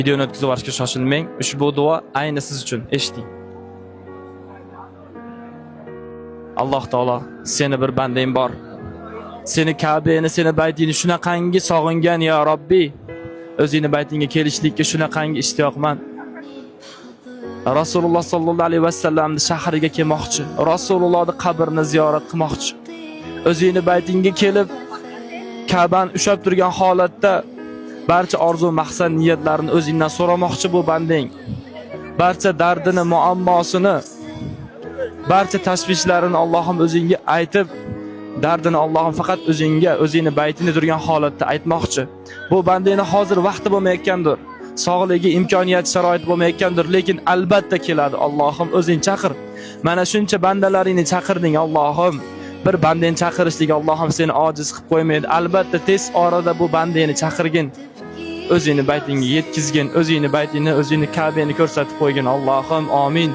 Videoni o'tkazib yuborishga shoshilmang. Ushbu duo ayni siz uchun. Eshiting. Alloh taolo, seni bir bandang bor. Seni Ka'bani, seni baytingni shunaqangi sog'ingan ya Robbi. O'zingni baytingga kelishlikka shunaqangi ishtiyoqman. Rasululloh sallallohu alayhi vasallamning shahriga kelmoqchi. Rasulullohning qabrini ziyorat qilmoqchi. O'zingni baytingga kelib Ka'bani ushlab turgan holatda barcha orzu, maqsad, niyatlarini o'zingdan so'ramoqchi bu bandang. Barcha dardini, muammosini, barcha tashvishlarini Allohim o'zingga aytib, dardini Allohim faqat o'zingga, o'zingni baytingda turgan holatda aytmoqchi. Bu bandangning hozir vaqti bo'lmayotgandir. Sog'ligi, imkoniyat, sharoit bo'lmayotgandir, lekin albatta keladi. Allohim o'zing chaqir. Mana shuncha bandalaringni chaqirding Allohim. Bir bandani chaqirishlik Allohim seni ojiz qilib qo'ymaydi. Albatta tez orada bu bandani chaqirgin. O'zingni baytingga yetkizgin, o'zingni baytingni, o'zingni Ka'bani ko'rsatib qo'ygin. Allohim amin.